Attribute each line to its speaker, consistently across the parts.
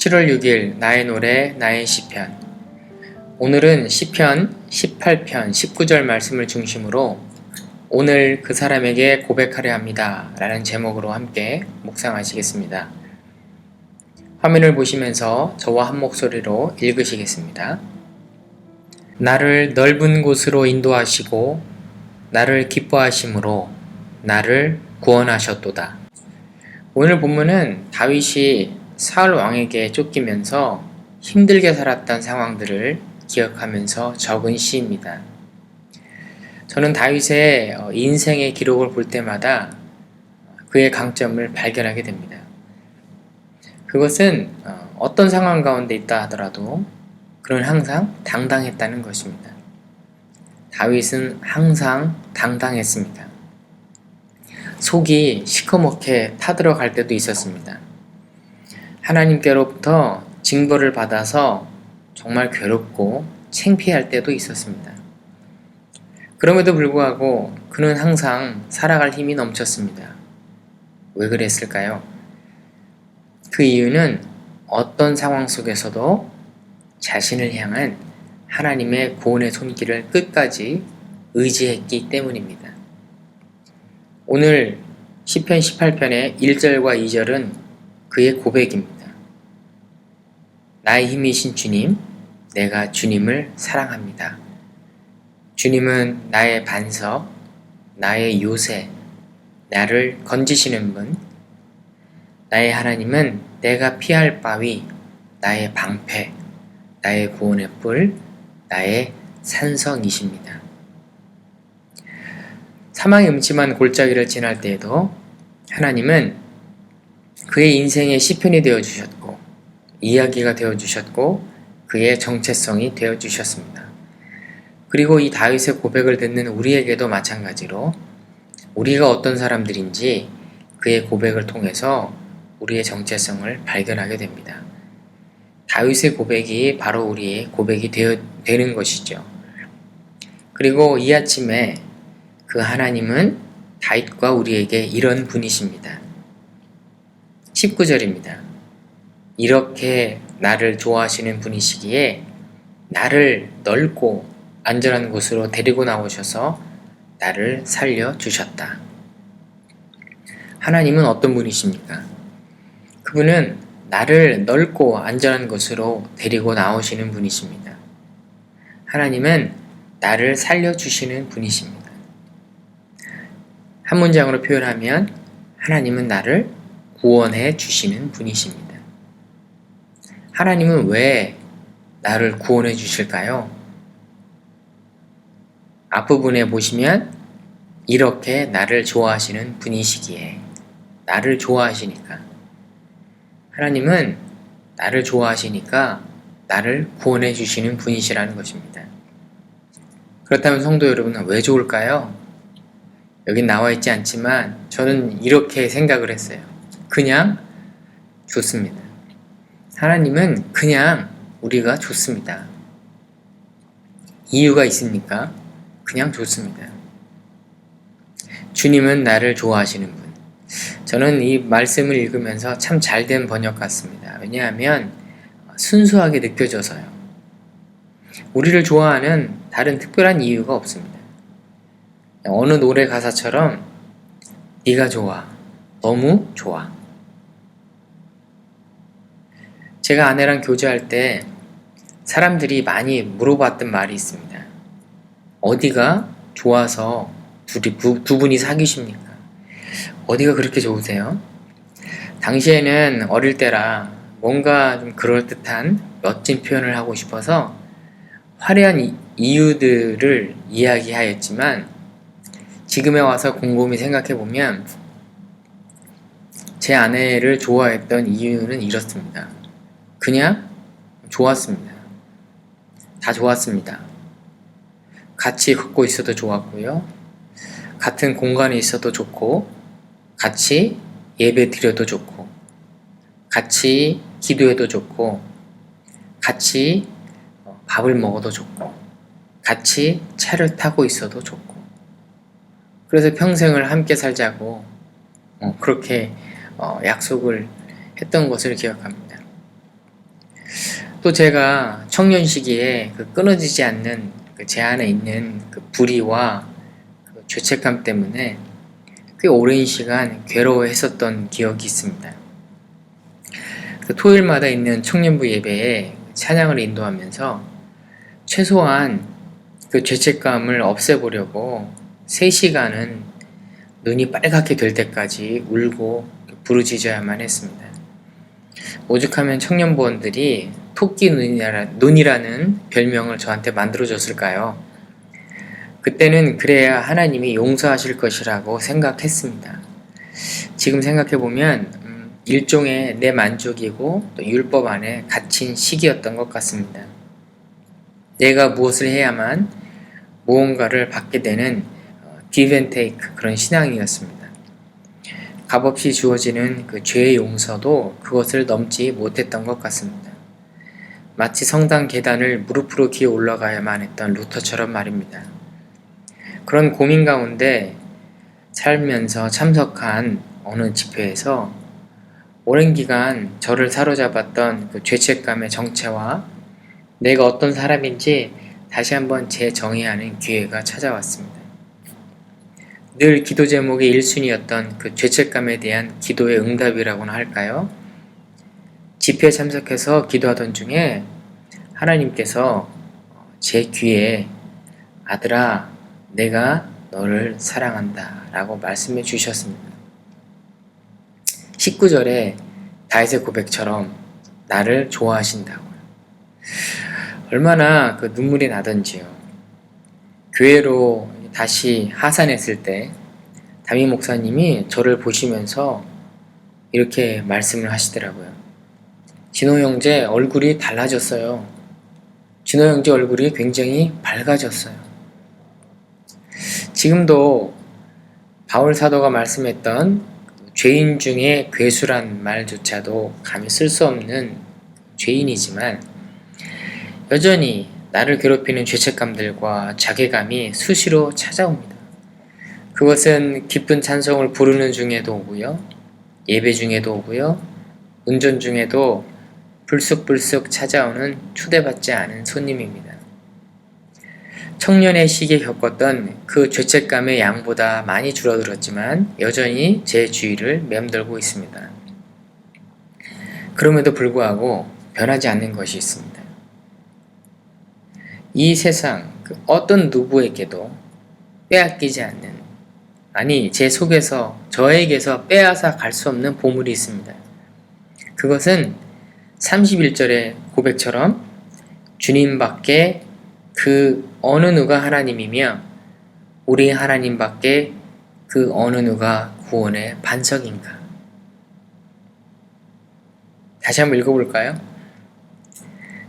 Speaker 1: 7월 6일 나의 노래 나의 시편. 오늘은 시편 18편 19절 말씀을 중심으로 오늘 그 사람에게 고백하려 합니다 라는 제목으로 함께 묵상하시겠습니다. 화면을 보시면서 저와 한 목소리로 읽으시겠습니다. 나를 넓은 곳으로 인도하시고 나를 기뻐하심으로 나를 구원하셨도다. 오늘 본문은 다윗이 사울 왕에게 쫓기면서 힘들게 살았던 상황들을 기억하면서 적은 시입니다. 저는 다윗의 인생의 기록을 볼 때마다 그의 강점을 발견하게 됩니다. 그것은 어떤 상황 가운데 있다 하더라도 그는 항상 당당했다는 것입니다. 다윗은 항상 당당했습니다. 속이 시커멓게 타들어갈 때도 있었습니다. 하나님께로부터 징벌을 받아서 정말 괴롭고 창피할 때도 있었습니다. 그럼에도 불구하고 그는 항상 살아갈 힘이 넘쳤습니다. 왜 그랬을까요? 그 이유는 어떤 상황 속에서도 자신을 향한 하나님의 구원의 손길을 끝까지 의지했기 때문입니다. 오늘 시편 18편의 1절과 2절은 그의 고백입니다. 나의 힘이신 주님, 내가 주님을 사랑합니다. 주님은 나의 반석, 나의 요새, 나를 건지시는 분, 나의 하나님은 내가 피할 바위, 나의 방패, 나의 구원의 뿔, 나의 산성이십니다. 사망의 음침한 골짜기를 지날 때에도 하나님은 그의 인생의 시편이 되어주셨고 이야기가 되어주셨고 그의 정체성이 되어주셨습니다. 그리고 이 다윗의 고백을 듣는 우리에게도 마찬가지로 우리가 어떤 사람들인지 그의 고백을 통해서 우리의 정체성을 발견하게 됩니다. 다윗의 고백이 바로 우리의 고백이 되는 것이죠. 그리고 이 아침에 그 하나님은 다윗과 우리에게 이런 분이십니다. 19절입니다. 이렇게 나를 좋아하시는 분이시기에 나를 넓고 안전한 곳으로 데리고 나오셔서 나를 살려주셨다. 하나님은 어떤 분이십니까? 그분은 나를 넓고 안전한 곳으로 데리고 나오시는 분이십니다. 하나님은 나를 살려주시는 분이십니다. 한 문장으로 표현하면 하나님은 나를 구원해 주시는 분이십니다. 하나님은 왜 나를 구원해 주실까요? 앞부분에 보시면 이렇게 나를 좋아하시는 분이시기에 나를 좋아하시니까 하나님은 나를 좋아하시니까 나를 구원해 주시는 분이시라는 것입니다. 그렇다면 성도 여러분은 왜 좋을까요? 여긴 나와 있지 않지만 저는 이렇게 생각을 했어요. 그냥 좋습니다. 하나님은 그냥 우리가 좋습니다. 이유가 있습니까? 그냥 좋습니다. 주님은 나를 좋아하시는 분. 저는 이 말씀을 읽으면서 참 잘된 번역 같습니다. 왜냐하면 순수하게 느껴져서요. 우리를 좋아하는 다른 특별한 이유가 없습니다. 어느 노래 가사처럼 네가 좋아, 너무 좋아. 제가 아내랑 교제할 때 사람들이 많이 물어봤던 말이 있습니다. 어디가 좋아서 두 분이 사귀십니까? 어디가 그렇게 좋으세요? 당시에는 어릴 때라 뭔가 좀 그럴듯한 멋진 표현을 하고 싶어서 화려한 이유들을 이야기하였지만 지금에 와서 곰곰이 생각해보면 제 아내를 좋아했던 이유는 이렇습니다. 그냥 좋았습니다. 다 좋았습니다. 같이 걷고 있어도 좋았고요. 같은 공간에 있어도 좋고 같이 예배 드려도 좋고 같이 기도해도 좋고 같이 밥을 먹어도 좋고 같이 차를 타고 있어도 좋고 그래서 평생을 함께 살자고 그렇게 약속을 했던 것을 기억합니다. 또 제가 청년 시기에 그 끊어지지 않는 제 안에 있는 그 불의와 그 죄책감 때문에 꽤 오랜 시간 괴로워했었던 기억이 있습니다. 그 토요일마다 있는 청년부 예배에 찬양을 인도하면서 최소한 그 죄책감을 없애보려고 3시간은 눈이 빨갛게 될 때까지 울고 부르짖어야만 했습니다. 오죽하면 청년부원들이 토끼 눈이라는 별명을 저한테 만들어줬을까요? 그때는 그래야 하나님이 용서하실 것이라고 생각했습니다. 지금 생각해보면 일종의 내 만족이고 또 율법 안에 갇힌 시기였던 것 같습니다. 내가 무엇을 해야만 무언가를 받게 되는 give and take 그런 신앙이었습니다. 값없이 주어지는 그 죄의 용서도 그것을 넘지 못했던 것 같습니다. 마치 성당 계단을 무릎으로 기어 올라가야만 했던 루터처럼 말입니다. 그런 고민 가운데 살면서 참석한 어느 집회에서 오랜 기간 저를 사로잡았던 그 죄책감의 정체와 내가 어떤 사람인지 다시 한번 재정의하는 기회가 찾아왔습니다. 늘 기도 제목의 1순위였던 그 죄책감에 대한 기도의 응답이라고나 할까요? 집회에 참석해서 기도하던 중에 하나님께서 제 귀에 아들아 내가 너를 사랑한다 라고 말씀해 주셨습니다. 19절에 다윗의 고백처럼 나를 좋아하신다고요. 얼마나 그 눈물이 나던지요. 교회로 다시 하산했을 때 담임 목사님이 저를 보시면서 이렇게 말씀을 하시더라고요. 진호 형제 얼굴이 달라졌어요. 진호 형제 얼굴이 굉장히 밝아졌어요. 지금도 바울 사도가 말씀했던 죄인 중에 괴수란 말조차도 감히 쓸 수 없는 죄인이지만 여전히 나를 괴롭히는 죄책감들과 자괴감이 수시로 찾아옵니다. 그것은 기쁜 찬송을 부르는 중에도 오고요. 예배 중에도 오고요. 운전 중에도 불쑥불쑥 찾아오는 초대받지 않은 손님입니다. 청년의 시기에 겪었던 그 죄책감의 양보다 많이 줄어들었지만 여전히 제 주위를 맴돌고 있습니다. 그럼에도 불구하고 변하지 않는 것이 있습니다. 이 세상 어떤 누구에게도 빼앗기지 않는, 아니 제 속에서 저에게서 빼앗아 갈 수 없는 보물이 있습니다. 그것은 31절의 고백처럼 주님밖에 그 어느 누가 하나님이며 우리 하나님밖에 그 어느 누가 구원의 반석인가. 다시 한번 읽어볼까요?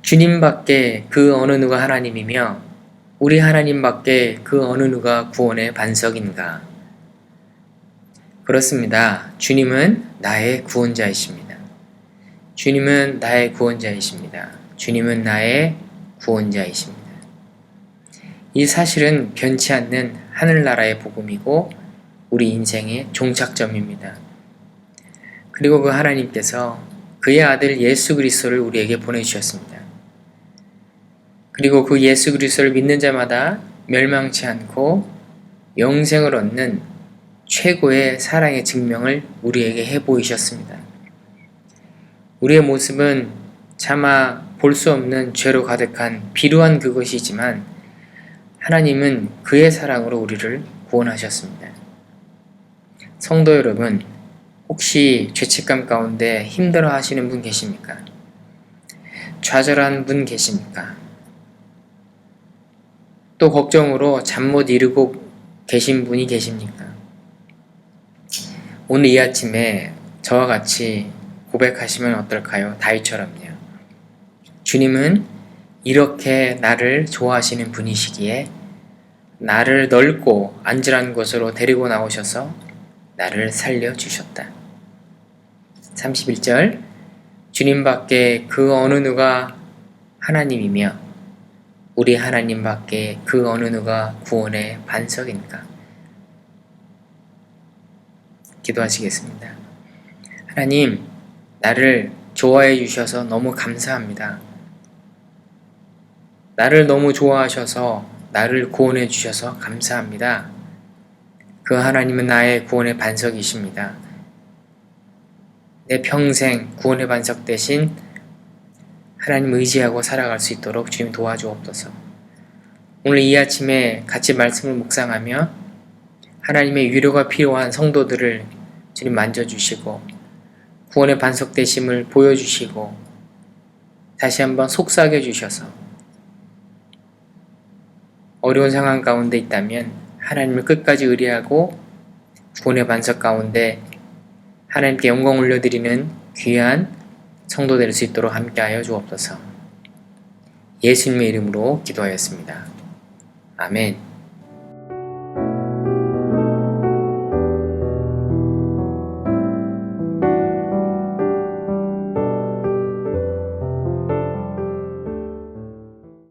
Speaker 1: 주님밖에 그 어느 누가 하나님이며 우리 하나님밖에 그 어느 누가 구원의 반석인가. 그렇습니다. 주님은 나의 구원자이십니다. 주님은 나의 구원자이십니다. 주님은 나의 구원자이십니다. 이 사실은 변치 않는 하늘나라의 복음이고 우리 인생의 종착점입니다. 그리고 그 하나님께서 그의 아들 예수 그리스도를 우리에게 보내주셨습니다. 그리고 그 예수 그리스도를 믿는 자마다 멸망치 않고 영생을 얻는 최고의 사랑의 증명을 우리에게 해보이셨습니다. 우리의 모습은 차마 볼 수 없는 죄로 가득한 비루한 그것이지만 하나님은 그의 사랑으로 우리를 구원하셨습니다. 성도 여러분, 혹시 죄책감 가운데 힘들어 하시는 분 계십니까? 좌절한 분 계십니까? 또 걱정으로 잠 못 이루고 계신 분이 계십니까? 오늘 이 아침에 저와 같이 고백하시면 어떨까요? 다윗처럼요. 주님은 이렇게 나를 좋아하시는 분이시기에 나를 넓고 안전한 곳으로 데리고 나오셔서 나를 살려주셨다. 31절 주님밖에 그 어느 누가 하나님이며 우리 하나님밖에 그 어느 누가 구원의 반석인가. 기도하시겠습니다. 하나님, 나를 좋아해 주셔서 너무 감사합니다. 나를 너무 좋아하셔서 나를 구원해 주셔서 감사합니다. 그 하나님은 나의 구원의 반석이십니다. 내 평생 구원의 반석 대신 하나님 의지하고 살아갈 수 있도록 주님 도와주옵소서. 오늘 이 아침에 같이 말씀을 묵상하며 하나님의 위로가 필요한 성도들을 주님 만져주시고 구원의 반석 되심을 보여주시고 다시 한번 속삭여 주셔서 어려운 상황 가운데 있다면 하나님을 끝까지 의뢰하고 구원의 반석 가운데 하나님께 영광 올려드리는 귀한 성도 될 수 있도록 함께하여 주옵소서. 예수님의 이름으로 기도하였습니다. 아멘.